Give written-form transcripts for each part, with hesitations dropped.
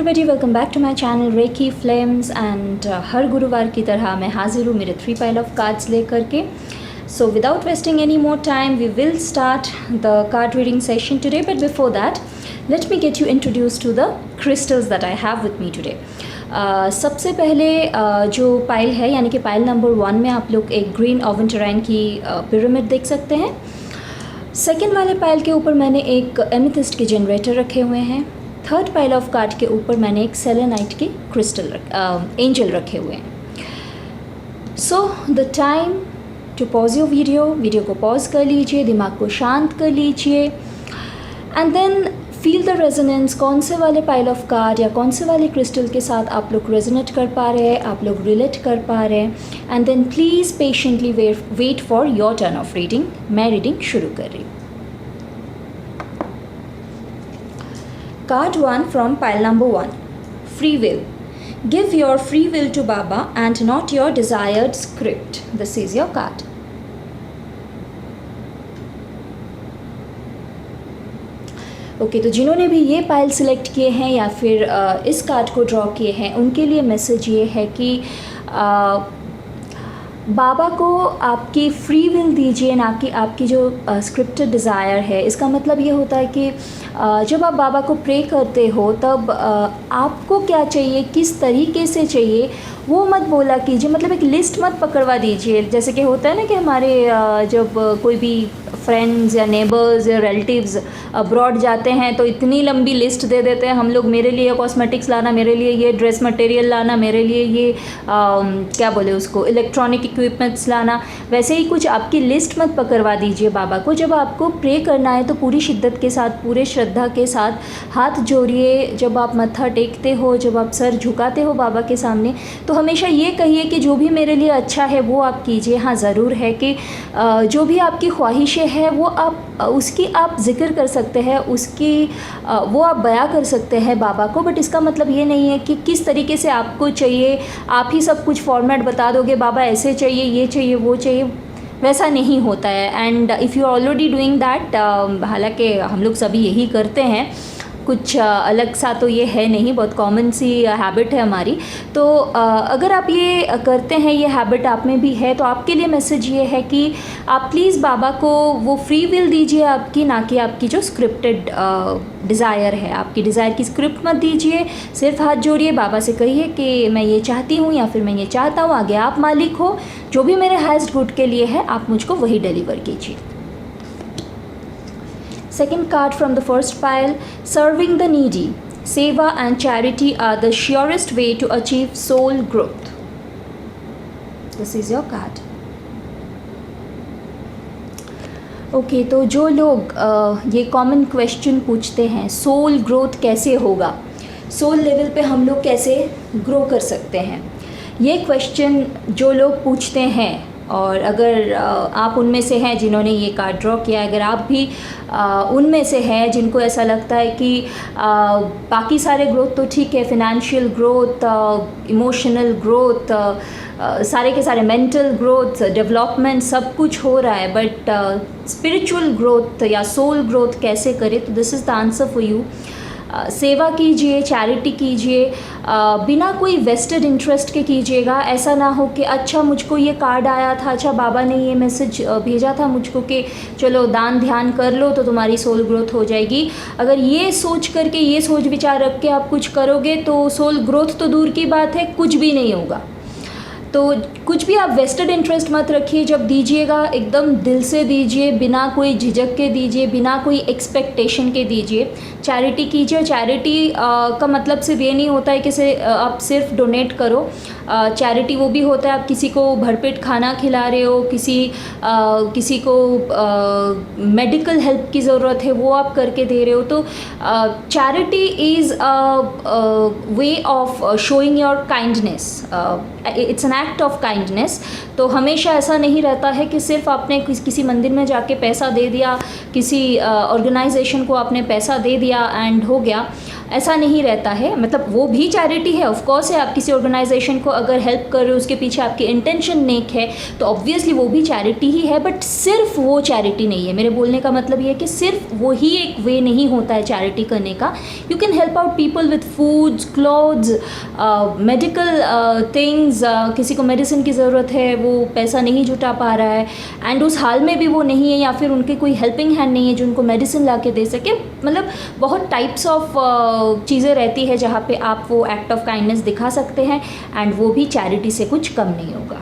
Everybody, welcome back to my channel Reiki Flames and हर गुरुवार की तरह मैं हाजिर हूँ मेरे 3 पाइल ऑफ कार्ड्स लेकर के. So without wasting any more time, we will start the card reading session today. But before that, let me get you introduced to the crystals that I have with me today. सबसे पहले जो pile है यानी कि pile number 1 में आप लोग एक ग्रीन ओवेंटराइन की पिरामिड देख सकते हैं. सेकेंड वाले पाइल के ऊपर मैंने एक एमेथिस्ट के जनरेटर रखे हुए हैं. थर्ड पाइल ऑफ कार्ड के ऊपर मैंने एक सेलेनाइट के क्रिस्टल एंजल रखे हुए हैं. So the time to pause your video को पॉज कर लीजिए, दिमाग को शांत कर लीजिए and then feel the resonance. कौन से वाले पाइल ऑफ कार्ड या कौन से वाले क्रिस्टल के साथ आप लोग रेजोनेट कर पा रहे हैं, आप लोग रिलेट कर पा रहे हैं. And then please patiently wait for your turn of reading. मैं रीडिंग शुरू कर रही हूँ. Card 1 from pile number 1. Free will. Give your free will to Baba and not your desired script. This is your card. Okay तो जिन्होंने भी ये pile select किए हैं या फिर इस कार्ड को ड्रॉ किए हैं उनके लिए मैसेज ये है कि बाबा को आपकी फ्री विल दीजिए, ना कि आपकी जो स्क्रिप्टेड डिज़ायर है. इसका मतलब ये होता है कि जब आप बाबा को प्रे करते हो तब आपको क्या चाहिए, किस तरीके से चाहिए, वो मत बोला कीजिए. मतलब एक लिस्ट मत पकड़वा दीजिए. जैसे कि होता है ना कि हमारे जब कोई भी फ्रेंड्स या नेबर्स या रिलेटिव्स अब्रॉड जाते हैं तो इतनी लंबी लिस्ट दे देते हैं हम लोग, मेरे लिए कॉस्मेटिक्स लाना, मेरे लिए ये ड्रेस मटेरियल लाना, मेरे लिए ये क्या बोले उसको इलेक्ट्रॉनिक इक्विपमेंट्स लाना. वैसे ही कुछ आपकी लिस्ट मत पकड़वा दीजिए बाबा को. जब आपको प्रे करना है तो पूरी शिद्दत के साथ, पूरे श्रद्धा के साथ हाथ जोड़िए. जब आप मत्था टेकते हो, जब आप सर झुकाते हो बाबा के सामने, तो हमेशा ये कहिए कि जो भी मेरे लिए अच्छा है वो आप कीजिए. हाँ ज़रूर है कि जो भी आपकी ख्वाहिशें हैं वो आप उसकी आप जिक्र कर सकते हैं, उसकी वो आप बयां कर सकते हैं बाबा को. बट इसका मतलब ये नहीं है कि किस तरीके से आपको चाहिए आप ही सब कुछ फॉर्मेट बता दोगे, बाबा ऐसे चाहिए, ये चाहिए, वो चाहिए. वैसा नहीं होता है. And if you are already doing that, हालांकि हम लोग सभी यही करते हैं, कुछ अलग सा तो ये है नहीं, बहुत कॉमन सी हैबिट है हमारी. तो अगर आप ये करते हैं, ये हैबिट आप में भी है, तो आपके लिए मैसेज ये है कि आप प्लीज़ बाबा को वो फ्री विल दीजिए आपकी, ना कि आपकी जो स्क्रिप्टेड डिज़ायर है. आपकी डिज़ायर की स्क्रिप्ट मत दीजिए. सिर्फ हाथ जोड़िए, बाबा से कहिए कि मैं ये चाहती हूँ या फिर मैं ये चाहता हूँ. आगे आप मालिक हो, जो भी मेरे हाईएस्ट गुड के लिए है आप मुझको वही डिलीवर कीजिए. Second card from the first pile, serving the needy. Seva and charity are the surest way to achieve soul growth. This is your card. Okay तो जो लोग ये कॉमन क्वेश्चन पूछते हैं, सोल ग्रोथ कैसे होगा, सोल लेवल पे हम लोग कैसे ग्रो कर सकते हैं, ये क्वेश्चन जो लोग पूछते हैं, और अगर आप उनमें से हैं जिन्होंने ये कार्ड ड्रॉ किया, अगर आप भी उनमें से हैं जिनको ऐसा लगता है कि बाकी सारे ग्रोथ तो ठीक है, फिनेंशियल ग्रोथ, इमोशनल ग्रोथ, सारे के सारे मेंटल ग्रोथ, डेवलपमेंट सब कुछ हो रहा है, बट स्पिरिचुअल ग्रोथ या सोल ग्रोथ कैसे करें, तो this is the answer for you. सेवा कीजिए, चैरिटी कीजिए, बिना कोई वेस्टेड इंटरेस्ट के कीजिएगा. ऐसा ना हो कि अच्छा मुझको ये कार्ड आया था, अच्छा बाबा ने ये मैसेज भेजा था मुझको कि चलो दान ध्यान कर लो तो तुम्हारी सोल ग्रोथ हो जाएगी. अगर ये सोच करके, ये सोच विचार रख के आप कुछ करोगे तो सोल ग्रोथ तो दूर की बात है, कुछ भी नहीं होगा. तो कुछ भी आप वेस्टेड इंटरेस्ट मत रखिए. जब दीजिएगा एकदम दिल से दीजिए, बिना कोई झिझक के दीजिए, बिना कोई एक्सपेक्टेशन के दीजिए. चैरिटी कीजिए. चैरिटी का मतलब सिर्फ ये नहीं होता है कि आप सिर्फ डोनेट करो. चैरिटी वो भी होता है आप किसी को भरपेट खाना खिला रहे हो, किसी को मेडिकल हेल्प की ज़रूरत है वो आप करके दे रहे हो. तो charity is way of showing your kindness. It's an act of kindness. तो हमेशा ऐसा नहीं रहता है कि सिर्फ आपने किसी मंदिर में जाके पैसा दे दिया, किसी ऑर्गेनाइजेशन को आपने पैसा दे दिया एंड हो गया. ऐसा नहीं रहता है, मतलब वो भी चैरिटी है, ऑफ कोर्स है। आप किसी ऑर्गेनाइजेशन को अगर हेल्प कर रहे हो, उसके पीछे आपकी इंटेंशन नेक है, तो ऑब्वियसली वो भी चैरिटी ही है, बट सिर्फ वो चैरिटी नहीं है। मेरे बोलने का मतलब ये है कि सिर्फ वो ही एक वे नहीं होता है चैरिटी करने का। You can help out people with foods, clothes, medical things. किसी को मेडिसिन की ज़रूरत है, वो पैसा नहीं जुटा पा रहा है, एंड उस हाल में भी वो नहीं है, या फिर उनके कोई हेल्पिंग हैंड नहीं है जो उनको मेडिसिन ला के दे सके। मतलब बहुत टाइप्स ऑफ चीज़ें रहती है जहाँ पे आप वो एक्ट ऑफ काइंडनेस दिखा सकते हैं, एंड वो भी चैरिटी से कुछ कम नहीं होगा।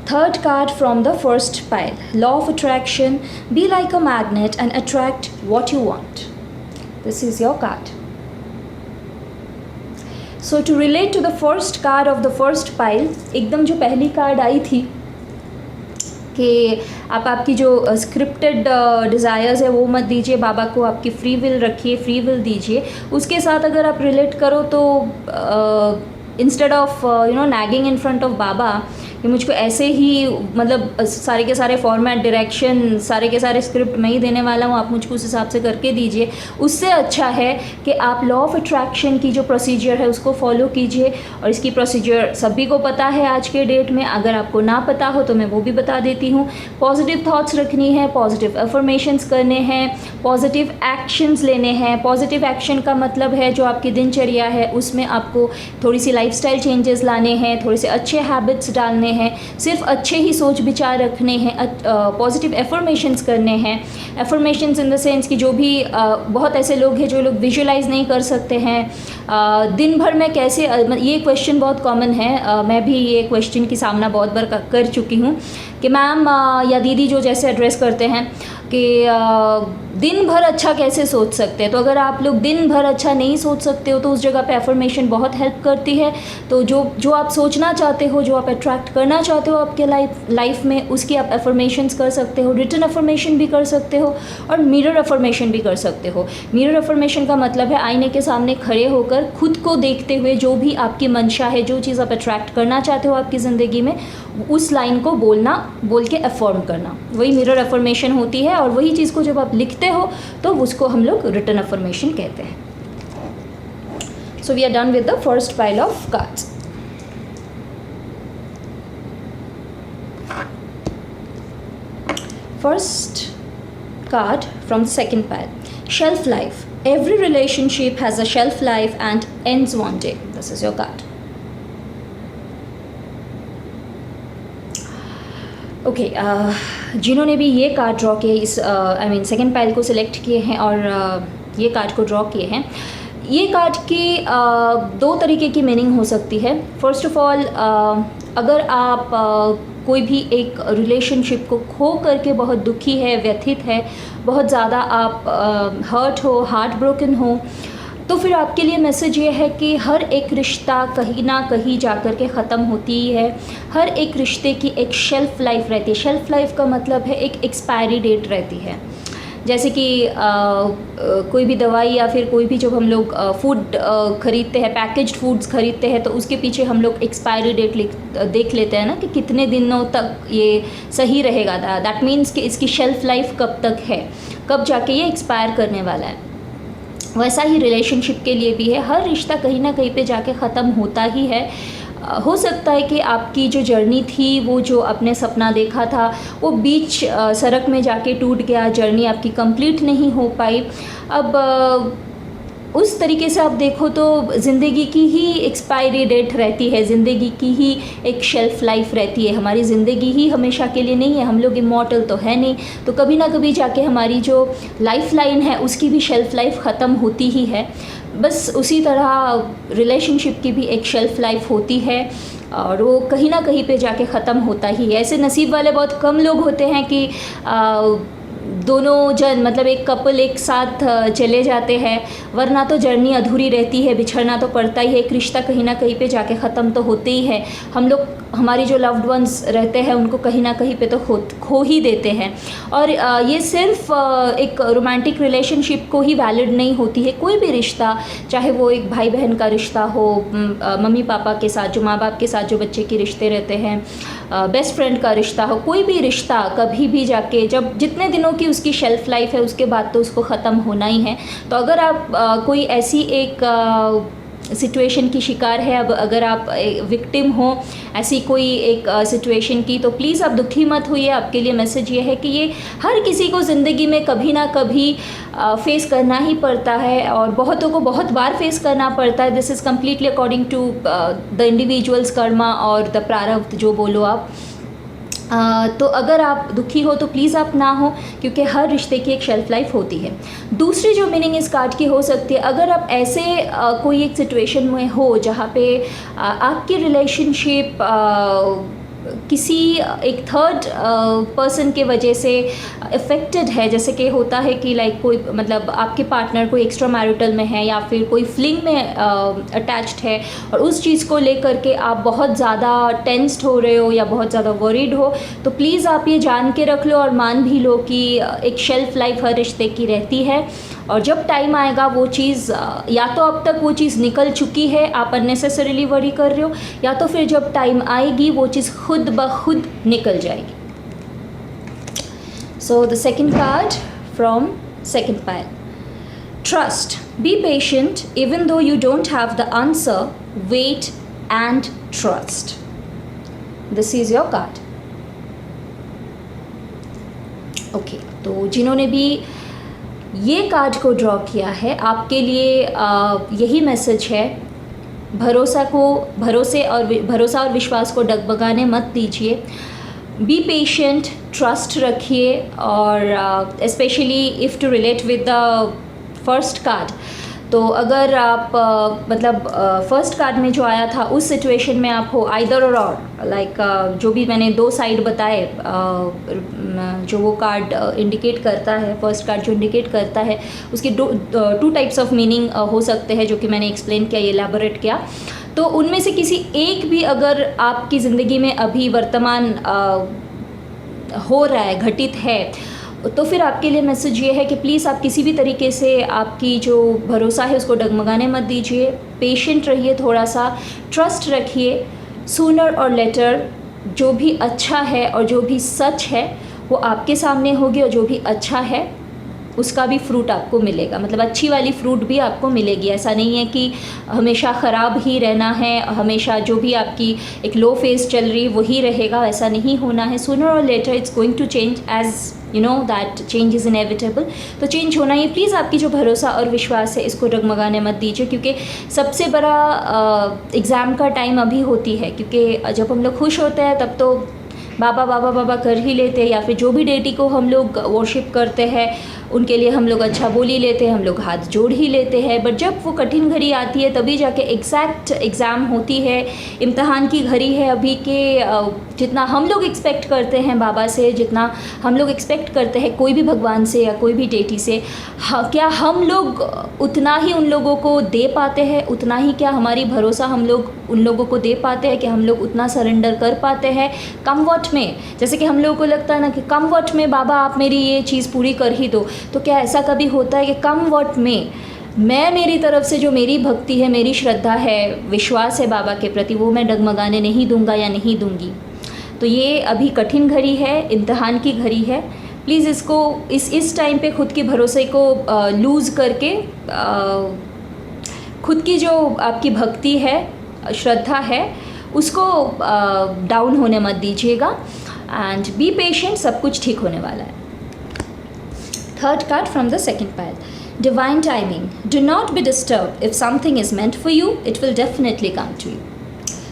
Third card from the first pile, law of attraction, be like a magnet and attract what you want. This is your card. So to relate to the first card of the first pile, एकदम जो पहली card आई थी कि आप आपकी जो scripted desires है वो मत दीजिए बाबा को, आपकी फ्री विल रखिए, फ्री विल दीजिए। उसके साथ अगर आप रिलेट करो तो instead of nagging in front of Baba कि मुझको ऐसे ही, मतलब सारे के सारे फॉर्मेट, डायरेक्शन, सारे के सारे स्क्रिप्ट मैं ही देने वाला हूँ, आप मुझको उस हिसाब से करके दीजिए। उससे अच्छा है कि आप लॉ ऑफ अट्रैक्शन की जो प्रोसीजर है उसको फॉलो कीजिए। और इसकी प्रोसीजर सभी को पता है आज के डेट में, अगर आपको ना पता हो तो मैं वो भी बता देती हूँ। पॉजिटिव थॉट्स रखनी है, पॉजिटिव अफर्मेशंस करने हैं, पॉजिटिव एक्शंस लेने हैं। पॉजिटिव एक्शन का मतलब है जो आपकी दिनचर्या है उसमें आपको थोड़ी सी लाइफस्टाइल चेंजेस लाने हैं, थोड़े से अच्छे हैबिट्स डालने हैं, सिर्फ अच्छे ही सोच विचार रखने हैं, पॉजिटिव एफर्मेशंस करने हैं। एफर्मेशंस इन द सेंस कि जो भी बहुत ऐसे लोग हैं जो लोग विजुअलाइज नहीं कर सकते हैं, दिन भर में कैसे, ये क्वेश्चन बहुत कॉमन है, मैं भी ये क्वेश्चन की सामना बहुत बार कर चुकी हूँ कि मैम या दीदी जो जैसे एड्रेस करते हैं कि दिन भर अच्छा कैसे सोच सकते हैं। तो अगर आप लोग दिन भर अच्छा नहीं सोच सकते हो तो उस जगह पे एफर्मेशन बहुत हेल्प करती है। तो जो आप सोचना चाहते हो, जो आप अट्रैक्ट करना चाहते हो आपके लाइफ में, उसकी आप एफर्मेशंस कर सकते हो। रिटन एफर्मेशन भी कर सकते हो और मिरर एफर्मेशन भी कर सकते हो। मिरर एफर्मेशन का मतलब है आईने के सामने खड़े होकर खुद को देखते हुए जो भी आपकी मंशा है, जो चीज़ आप अट्रैक्ट करना चाहते हो आपकी ज़िंदगी में, उस लाइन को बोल के अफर्म करना, वही मिरर एफर्मेशन होती है। और वही चीज़ को जब आप लिखते हो तो उसको हम लोग रिटन एफर्मेशन कहते हैं। So we are done with the first pile of cards. First card from the second pile, shelf life. Every relationship has a shelf life and ends one day. This is your card. Okay, जिन्होंने भी ये card draw किए, इस second pile को select किए हैं और ये कार्ड को ड्रॉ किए हैं, ये कार्ड की दो तरीके की मीनिंग हो सकती है। फर्स्ट ऑफ ऑल, अगर आप कोई भी एक रिलेशनशिप को खो करके बहुत दुखी है, व्यथित है, बहुत ज़्यादा आप हर्ट हो, हार्ट ब्रोकन हो, तो फिर आपके लिए मैसेज ये है कि हर एक रिश्ता कहीं ना कहीं जाकर के ख़त्म होती ही है। हर एक रिश्ते की एक शेल्फ़ लाइफ रहती है। शेल्फ़ लाइफ का मतलब है एक एक्सपायरी डेट रहती है। जैसे कि कोई भी दवाई या फिर कोई भी जब हम लोग फूड ख़रीदते हैं, पैकेज्ड फूड्स ख़रीदते हैं, तो उसके पीछे हम लोग एक्सपायरी डेट देख लेते हैं ना कि कितने दिनों तक ये सही रहेगा। दैट मीन्स कि इसकी शेल्फ़ लाइफ कब तक है, कब जाके ये एक्सपायर करने वाला है। वैसा ही रिलेशनशिप के लिए भी है, हर रिश्ता कहीं ना कहीं पे जाके ख़त्म होता ही है। हो सकता है कि आपकी जो जर्नी थी, वो जो आपने सपना देखा था, वो बीच सड़क में जाके टूट गया, जर्नी आपकी कंप्लीट नहीं हो पाई। अब उस तरीके से आप देखो तो ज़िंदगी की ही एक्सपायरी डेट रहती है, ज़िंदगी की ही एक शेल्फ़ लाइफ रहती है। हमारी ज़िंदगी ही हमेशा के लिए नहीं है, हम लोग इमॉर्टल तो है नहीं, तो कभी ना कभी जाके हमारी जो लाइफ लाइन है उसकी भी शेल्फ़ लाइफ ख़त्म होती ही है। बस उसी तरह रिलेशनशिप की भी एक शेल्फ़ लाइफ होती है और वो कहीं ना कहीं पे जाके ख़त्म होता ही है। ऐसे नसीब वाले बहुत कम लोग होते हैं कि दोनों जन, मतलब एक कपल एक साथ चले जाते हैं, वरना तो जर्नी अधूरी रहती है, बिछड़ना तो पड़ता ही है। एक रिश्ता कहीं ना कहीं पे जाके ख़त्म तो होते ही है। हम लोग हमारी जो लव्ड वंस रहते हैं उनको कहीं ना कहीं पे तो खो ही देते हैं। और ये सिर्फ एक रोमांटिक रिलेशनशिप को ही वैलिड नहीं होती है। कोई भी रिश्ता, चाहे वो एक भाई बहन का रिश्ता हो, मम्मी पापा के साथ, जो माँ बाप के साथ जो बच्चे के रिश्ते रहते हैं, बेस्ट फ्रेंड का रिश्ता हो, कोई भी रिश्ता कभी भी जाके जब जितने दिनों की उसकी शेल्फ़ लाइफ है उसके बाद तो उसको ख़त्म होना ही है। तो अगर आप कोई ऐसी एक सिचुएशन की शिकार है, अब अगर आप विक्टिम हो ऐसी कोई एक सिचुएशन की, तो प्लीज़ आप दुखी मत होइए। आपके लिए मैसेज ये है कि ये हर किसी को ज़िंदगी में कभी ना कभी फेस करना ही पड़ता है और बहुतों को बहुत बार फेस करना पड़ता है। This is completely according to the individual's karma और द प्रारब्ध, जो बोलो आप। तो अगर आप दुखी हो तो प्लीज़ आप ना हो, क्योंकि हर रिश्ते की एक शेल्फ लाइफ होती है। दूसरी जो मीनिंग इस कार्ड की हो सकती है, अगर आप ऐसे कोई एक सिचुएशन में हो जहाँ पे आपकी रिलेशनशिप किसी एक थर्ड पर्सन के वजह से अफेक्टेड है, जैसे कि होता है कि लाइक कोई मतलब आपके पार्टनर कोई एक्स्ट्रा मैरिटल में है या फिर कोई फ्लिंग में अटैच्ड है और उस चीज़ को लेकर के आप बहुत ज़्यादा टेंस्ड हो रहे हो या बहुत ज़्यादा वरीड हो, तो प्लीज़ आप ये जान के रख लो और मान भी लो कि एक शेल्फ लाइफ हर रिश्ते की रहती है और जब टाइम आएगा वो चीज़ या तो अब तक वो चीज़ निकल चुकी है, आप अननेसेसरीली वरी कर रहे हो, या तो फिर जब टाइम आएगी वो चीज़ खुद ब खुद निकल जाएगी। So the second card from second pile, trust, be patient even though you don't have the answer, wait and trust. This is your card. Okay, तो जिन्होंने भी ये कार्ड को ड्रॉ किया है आपके लिए यही मैसेज है, भरोसा और विश्वास को डगमगाने मत दीजिए। बी पेशेंट, ट्रस्ट रखिए और specially if two relate with the first card, तो अगर आप मतलब फर्स्ट कार्ड में जो आया था उस सिचुएशन में आप हो आइदर और लाइक जो भी मैंने दो साइड बताए, जो वो कार्ड इंडिकेट करता है, फर्स्ट कार्ड जो इंडिकेट करता है उसके टू टाइप्स ऑफ मीनिंग हो सकते हैं, जो कि मैंने एक्सप्लेन किया, एलैबोरेट किया। तो उनमें से किसी एक भी अगर आपकी ज़िंदगी में अभी वर्तमान हो रहा है, घटित है, तो फिर आपके लिए मैसेज ये है कि प्लीज़ आप किसी भी तरीके से आपकी जो भरोसा है उसको डगमगाने मत दीजिए, पेशेंट रहिए, थोड़ा सा ट्रस्ट रखिए। सूनर और लेटर जो भी अच्छा है और जो भी सच है वो आपके सामने होगी और जो भी अच्छा है उसका भी फ्रूट आपको मिलेगा, मतलब अच्छी वाली फ्रूट भी आपको मिलेगी। ऐसा नहीं है कि हमेशा ख़राब ही रहना है, हमेशा जो भी आपकी एक लो फेज चल रही वही रहेगा, ऐसा नहीं होना है। सूनर और later it's going to change, as you know that change is inevitable. तो चेंज होना ही, प्लीज़ आपकी जो भरोसा और विश्वास है इसको डगमगाने मत दीजिए, क्योंकि सबसे बड़ा एग्ज़ाम का टाइम अभी होती है, क्योंकि जब हम लोग खुश होते हैं तब तो बाबा बाबा बाबा कर ही लेते हैं, या फिर जो भी डेटी को हम लोग वर्शिप करते हैं उनके लिए हम लोग अच्छा बोल ही लेते हैं, हम लोग हाथ जोड़ ही लेते हैं। बट जब वो कठिन घड़ी आती है तभी जाके एग्जैक्ट एग्ज़ाम होती है, इम्तहान की घड़ी है अभी के। जितना हम लोग एक्सपेक्ट करते हैं बाबा से, जितना हम लोग एक्सपेक्ट करते हैं कोई भी भगवान से या कोई भी डेटी से, क्या हम लोग उतना ही उन लोगों को दे पाते हैं? उतना ही क्या हमारी भरोसा हम लोग उन लोगों को दे पाते हैं कि हम लोग उतना सरेंडर कर पाते हैं कम वक्त में? जैसे कि हम लोगों को लगता है ना कि कम वक्त में बाबा आप मेरी ये चीज़ पूरी कर ही दो, तो क्या ऐसा कभी होता है कि कम वक्त में मैं मेरी तरफ से जो मेरी भक्ति है, मेरी श्रद्धा है, विश्वास है बाबा के प्रति, वो मैं डगमगाने नहीं दूंगा या नहीं दूंगी? तो ये अभी कठिन घड़ी है, इम्तहान की घड़ी है। प्लीज़ इसको इस टाइम पे खुद के भरोसे को लूज़ करके खुद की जो आपकी भक्ति है, श्रद्धा है, उसको डाउन होने मत दीजिएगा। एंड बी पेशेंट, सब कुछ ठीक होने वाला है। Third card from the second pile, divine timing. Do not be disturbed. If something is meant for you, it will definitely come to you.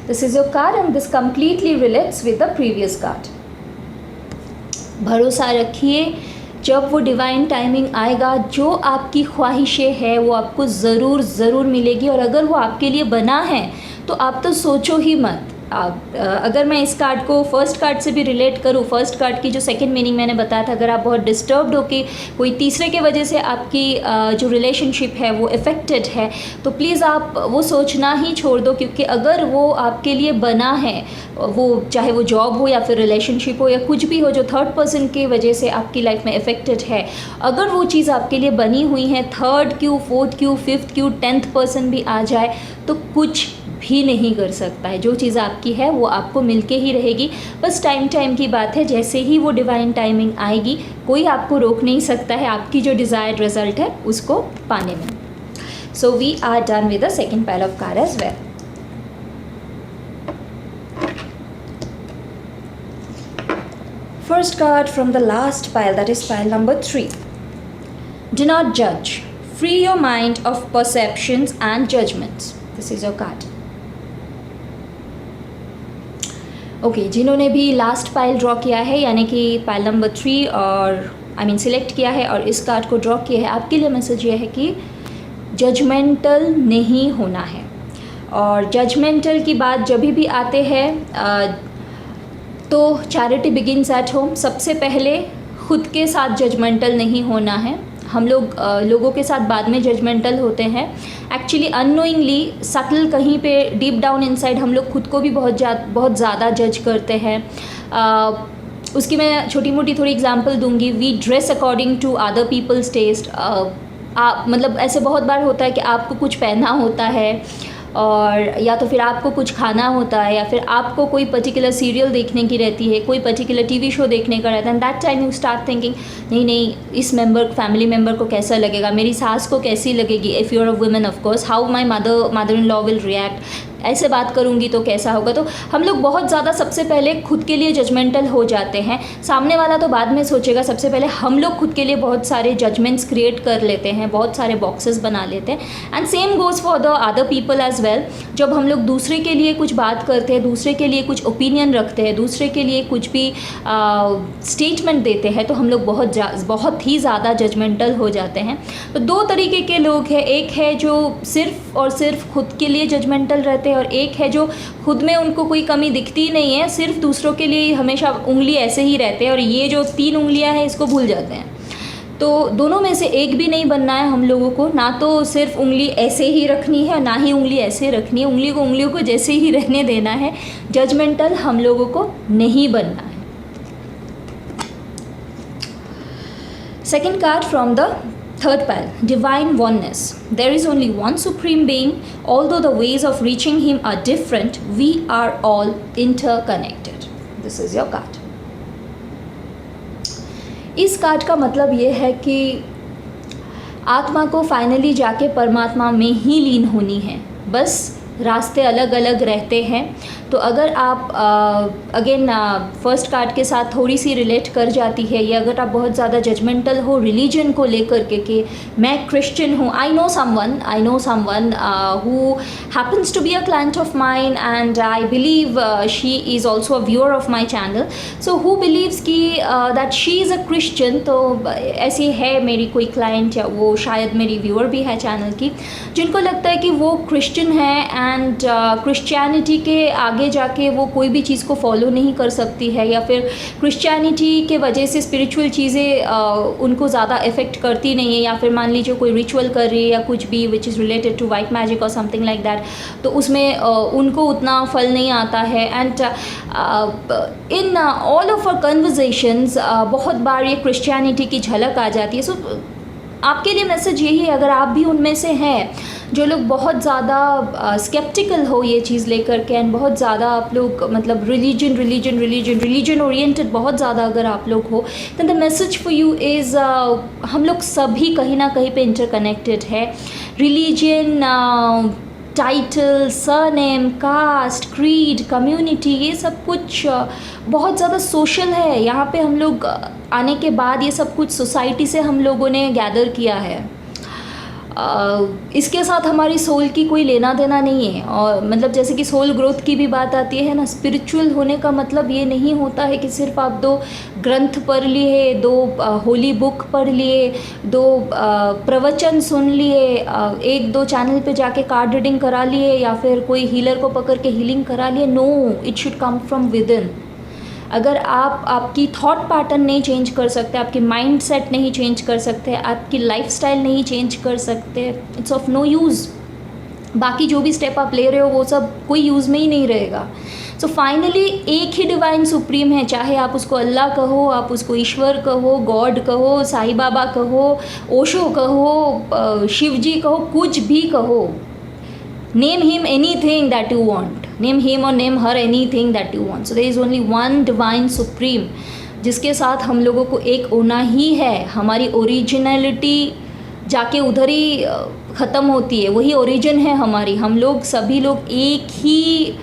This is your card and this completely relates with the previous card. भरोसा रखिए, जब वो divine timing आएगा, जो आपकी ख्वाहिशें हैं वो आपको ज़रूर मिलेगी। और अगर वो आपके लिए बना है तो आप तो सोचो ही मत। अगर मैं इस कार्ड को फर्स्ट कार्ड से भी रिलेट करूँ, फर्स्ट कार्ड की जो सेकंड मीनिंग मैंने बताया था, अगर आप बहुत डिस्टर्ब्ड हो कि कोई तीसरे के वजह से आपकी जो रिलेशनशिप है वो इफ़ेक्टेड है, तो प्लीज़ आप वो सोचना ही छोड़ दो। क्योंकि अगर वो आपके लिए बना है, वो चाहे वो जॉब हो या फिर रिलेशनशिप हो या कुछ भी हो जो थर्ड पर्सन की वजह से आपकी लाइफ में इफ़ेक्टेड है, अगर वो चीज़ आपके लिए बनी हुई है, थर्ड क्यों, फोर्थ क्यों, फिफ्थ क्यों, 10th पर्सन भी आ जाए तो कुछ भी नहीं कर सकता है। जो चीज़ आपकी है वो आपको मिलके ही रहेगी, बस टाइम की बात है। जैसे ही वो डिवाइन टाइमिंग आएगी कोई आपको रोक नहीं सकता है आपकी जो डिज़ायर्ड रिजल्ट है उसको पाने में। So we are done with the second pile of card as well. First card from the last pile, that is pile number 3. Do not judge. Free your mind of perceptions and judgments. This is your card. Okay जिन्होंने भी last pile draw किया है यानी कि pile number 3 और select किया है और इस कार्ड को ड्रॉ किया है, आपके लिए मैसेज ये है कि जजमेंटल नहीं होना है। और जजमेंटल की बात जब भी आते हैं तो चैरिटी बिगिंस एट होम। सबसे पहले खुद के साथ जजमेंटल नहीं होना है। हम लोगों के साथ बाद में जजमेंटल होते हैं। एक्चुअली अननोइंगली सटल कहीं पे डीप डाउन इनसाइड हम लोग खुद को भी बहुत ज़्यादा जज करते हैं। उसकी मैं छोटी मोटी थोड़ी एग्जांपल दूंगी। We dress according to other people's taste. मतलब ऐसे बहुत बार होता है कि आपको कुछ पहनना होता है और या तो फिर आपको कुछ खाना होता है या फिर आपको कोई पर्टिकुलर सीरियल देखने की रहती है, कोई पर्टिकुलर टीवी शो देखने का रहता है। And that time you start thinking नहीं इस फैमिली मेम्बर को कैसा लगेगा, मेरी सास को कैसी लगेगी, if you are a women of course, how my mother in law will react, ऐसे बात करूँगी तो कैसा होगा। तो हम लोग बहुत ज़्यादा सबसे पहले खुद के लिए जजमेंटल हो जाते हैं। सामने वाला तो बाद में सोचेगा, सबसे पहले हम लोग खुद के लिए बहुत सारे जजमेंट्स क्रिएट कर लेते हैं, बहुत सारे बॉक्सेस बना लेते हैं। And same goes for the other people as well. जब हम लोग दूसरे के लिए कुछ बात करते हैं, दूसरे के लिए कुछ ओपिनियन रखते हैं, दूसरे के लिए कुछ भी स्टेटमेंट देते हैं तो हम लोग बहुत ही ज़्यादा जजमेंटल हो जाते हैं। तो दो तरीके के लोग हैं, एक है जो सिर्फ और सिर्फ खुद के लिए जजमेंटल रहते हैं और एक है जो खुद में उनको कोई कमी दिखती नहीं है, सिर्फ दूसरों के लिए हमेशा उंगली ऐसे ही रहते हैं और ये जो 3 उंगलियां हैं इसको भूल जाते हैं। तो दोनों में से एक भी नहीं बनना है हम लोगों को। ना तो सिर्फ उंगली ऐसे ही रखनी है, ना ही उंगली ऐसे रखनी है। उंगलियों को जैसे ही रहने देना है। जजमेंटल हम लोगों को नहीं बनना है। Second card from the third pile, divine oneness. There is only one supreme being. Although the ways of reaching him are different, we are all interconnected. This is your card. इस card का मतलब ये है कि आत्मा को finally जाके परमात्मा में ही लीन होनी है। बस रास्ते अलग अलग रहते हैं। तो अगर आप अगेन फर्स्ट कार्ड के साथ थोड़ी सी रिलेट कर जाती है, या अगर आप बहुत ज़्यादा जजमेंटल हो रिलीजन को लेकर के कि मैं क्रिश्चियन हूँ। I know someone who happens to be a client of mine and I believe she is also a viewer of my channel. So who believes कि that she is a Christian. तो ऐसी है मेरी कोई client या वो शायद मेरी व्यूअर भी है चैनल की, जिनको लगता है कि वो क्रिश्चियन है एंड क्रिश्चियनिटी के आगे जाके वो कोई भी चीज़ को फॉलो नहीं कर सकती है, या फिर क्रिश्चियनिटी के वजह से स्पिरिचुअल चीज़ें उनको ज़्यादा इफेक्ट करती नहीं है, या फिर मान लीजिए कोई रिचुअल कर रही है या कुछ भी which is related to white magic और समथिंग लाइक दैट, तो उसमें उनको उतना फल नहीं आता है। And in all of our conversations बहुत बार ये क्रिश्चियनिटी की झलक आ जाती है। सो आपके लिए मैसेज यही है, अगर आप भी उनमें से हैं जो लोग बहुत ज़्यादा स्केप्टिकल हो ये चीज़ लेकर के, एंड बहुत ज़्यादा आप लोग मतलब रिलीजन ओरिएंटेड बहुत ज़्यादा अगर आप लोग हो, then the message for you is हम लोग सभी कहीं ना कहीं पे इंटरकनेक्टेड है। Religion, title, surname, caste, creed, community, ये सब कुछ बहुत ज़्यादा सोशल है। यहाँ पे हम लोग आने के बाद ये सब कुछ सोसाइटी से हम लोगों ने गैदर किया है। इसके साथ हमारी सोल की कोई लेना देना नहीं है। और मतलब जैसे कि सोल ग्रोथ की भी बात आती है ना, स्पिरिचुअल होने का मतलब ये नहीं होता है कि सिर्फ आप 2 ग्रंथ पढ़ लिए, 2 होली बुक पढ़ लिए, 2 प्रवचन सुन लिए, 1-2 चैनल पे जाके कार्ड रीडिंग करा लिए, या फिर कोई हीलर को पकड़ के हीलिंग करा लिए। No, it should come from within. अगर आप आपकी थॉट पैटर्न नहीं चेंज कर सकते, आपकी माइंड सेट नहीं चेंज कर सकते, आपकी लाइफस्टाइल नहीं चेंज कर सकते, इट्स ऑफ नो यूज़। बाकी जो भी स्टेप आप ले रहे हो वो सब कोई यूज़ में ही नहीं रहेगा। सो फाइनली एक ही डिवाइन सुप्रीम है, चाहे आप उसको अल्लाह कहो, आप उसको ईश्वर कहो, गॉड कहो, साईं बाबा कहो, ओशो कहो, शिव जी कहो, कुछ भी कहो। Name him anything that you want. Name him or name her anything that you want. So there is only one divine supreme जिसके साथ हम लोगों को एक होना ही है. हमारी ओरिजिनलिटी जाके उधर ही ख़त्म होती है. वही ओरिजिन है हमारी. हम लोग सभी लोग एक ही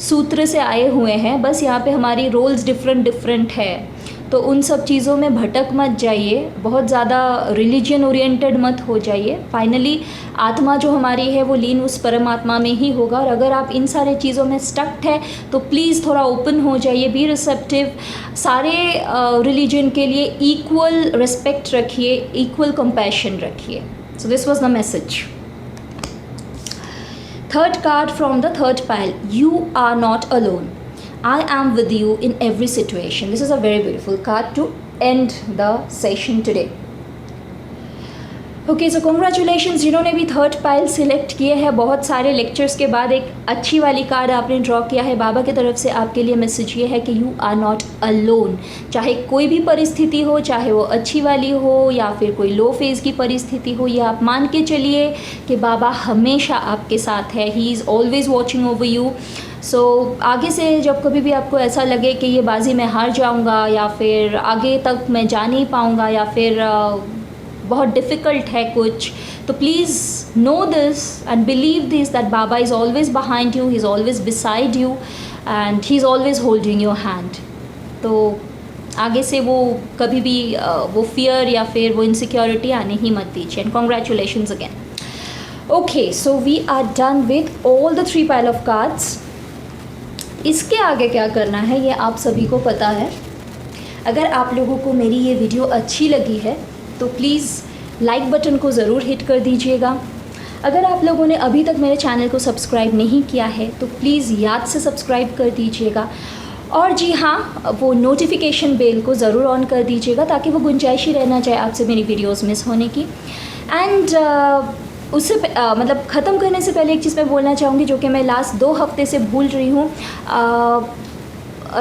सूत्र से आए हुए हैं. बस यहाँ पे हमारी रोल्स डिफरेंट है. तो उन सब चीज़ों में भटक मत जाइए. बहुत ज़्यादा रिलीजन ओरिएंटेड मत हो जाइए. फाइनली आत्मा जो हमारी है वो लीन उस परमात्मा में ही होगा. और अगर आप इन सारे चीज़ों में स्टक्ड है तो प्लीज़ थोड़ा ओपन हो जाइए. Be receptive. सारे रिलीजन के लिए इक्वल रिस्पेक्ट रखिए, इक्वल कंपैशन रखिए. So this was the message. Third card from the third pile. You are not alone. I am with you in every situation. This is a very beautiful card to end the session today. Okay, so congratulations जिन्होंने भी third pile select किए हैं. बहुत सारे lectures के बाद एक अच्छी वाली कार्ड आपने ड्रॉ किया है. बाबा की तरफ से आपके लिए मैसेज ये है कि यू आर नॉट अलोन. चाहे कोई भी परिस्थिति हो, चाहे वो अच्छी वाली हो या फिर कोई लो फेज़ की परिस्थिति हो, ये आप मान के चलिए कि बाबा हमेशा आपके साथ है. He is always watching over you. So आगे से जब कभी भी आपको ऐसा लगे कि ये बाजी मैं हार जाऊंगा या फिर आगे तक मैं जा नहीं पाऊंगा या फिर बहुत डिफ़िकल्ट है कुछ, तो please know this and believe this that Baba is always behind you, he is always beside you and he is always holding your hand. तो आगे से वो कभी भी वो फियर या फिर वो इनसिक्योरिटी आने ही मत दीजिए. And congratulations again. Okay, so we are done with all the 3 pile of cards. इसके आगे क्या करना है ये आप सभी को पता है. अगर आप लोगों को मेरी ये वीडियो अच्छी लगी है तो प्लीज़ लाइक बटन को ज़रूर हिट कर दीजिएगा. अगर आप लोगों ने अभी तक मेरे चैनल को सब्सक्राइब नहीं किया है तो प्लीज़ याद से सब्सक्राइब कर दीजिएगा. और जी हाँ, वो नोटिफिकेशन बेल को ज़रूर ऑन कर दीजिएगा ताकि वो गुंजाइश ही रहना चाहिए आपसे मेरी वीडियोज़ मिस होने की. एंड उससे मतलब ख़त्म करने से पहले एक चीज़ मैं बोलना चाहूँगी जो कि मैं लास्ट 2 हफ्ते से भूल रही हूँ.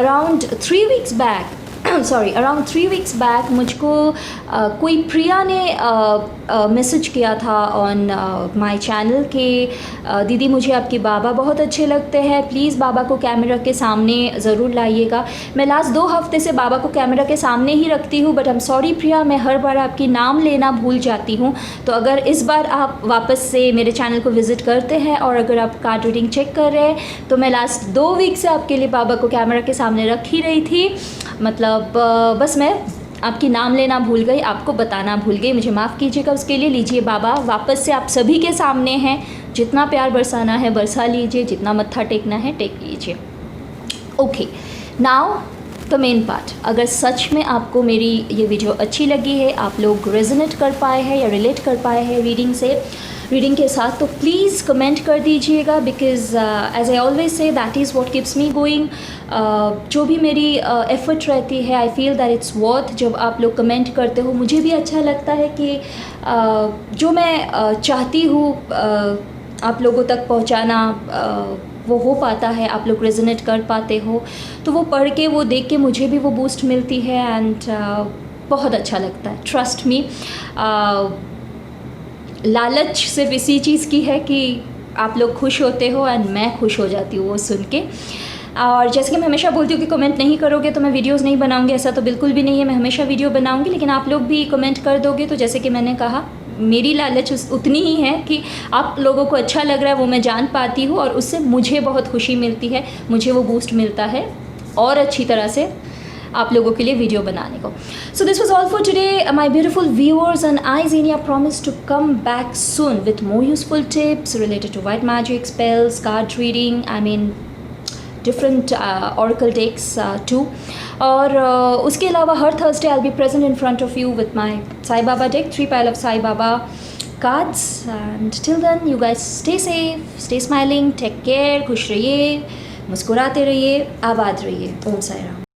Around 3 weeks back around 3 weeks back मुझको कोई प्रिया ने मैसेज किया था ऑन माय चैनल के दीदी मुझे आपके बाबा बहुत अच्छे लगते हैं, प्लीज़ बाबा को कैमरा के सामने ज़रूर लाइएगा. मैं लास्ट 2 हफ्ते से बाबा को कैमरा के सामने ही रखती हूँ, बट आई एम सॉरी प्रिया, मैं हर बार आपकी नाम लेना भूल जाती हूँ. तो अगर इस बार आप वापस से मेरे चैनल को विज़िट करते हैं और अगर आप कार्ड रीडिंग चेक कर रहे हैं तो मैं लास्ट 2 वीक से आपके लिए बाबा को कैमरा के सामने रख ही रही थी. मतलब बस मैं आपकी नाम लेना भूल गई, आपको बताना भूल गई, मुझे माफ़ कीजिएगा उसके लिए. लीजिए बाबा वापस से आप सभी के सामने हैं. जितना प्यार बरसाना है बरसा लीजिए, जितना मत्था टेकना है टेक लीजिए. Okay, now the main part. अगर सच में आपको मेरी ये वीडियो अच्छी लगी है, आप लोग रेजोनेट कर पाए हैं या रिलेट कर पाए हैं रीडिंग के साथ, तो प्लीज़ कमेंट कर दीजिएगा. Because as I always say that is what keeps me going. जो भी मेरी एफ़र्ट रहती है I feel that it's worth. जब आप लोग कमेंट करते हो मुझे भी अच्छा लगता है कि जो मैं चाहती हूँ आप लोगों तक पहुँचाना वो हो पाता है, आप लोग रेजोनेट कर पाते हो. तो वो पढ़ के वो देख के मुझे भी वो बूस्ट मिलती है एंड बहुत अच्छा लगता है. ट्रस्ट मी, लालच सिर्फ इसी चीज़ की है कि आप लोग खुश होते हो एंड मैं खुश हो जाती हूँ वो सुन के. और जैसे कि मैं हमेशा बोलती हूँ कि कमेंट नहीं करोगे तो मैं वीडियोस नहीं बनाऊँगी, ऐसा तो बिल्कुल भी नहीं है. मैं हमेशा वीडियो बनाऊँगी, लेकिन आप लोग भी कमेंट कर दोगे तो जैसे कि मैंने कहा मेरी लालच उतनी ही है कि आप लोगों को अच्छा लग रहा है वो मैं जान पाती हूँ और उससे मुझे बहुत खुशी मिलती है, मुझे वो बूस्ट मिलता है और अच्छी तरह से आप लोगों के लिए वीडियो बनाने को. So this was all for today my beautiful viewers, and I Xenia promise to come back soon with more useful tips related to white magic, spells, card reading, I mean different oracle decks too. और उसके अलावा हर Thursday I will be present in front of you with my Sai Baba deck, 3 pile of Sai Baba cards. And till then you guys stay safe, stay smiling, take care, खुश रहिए, मुस्कुराते रहिए, आबाद रहिए. ओम साई राम.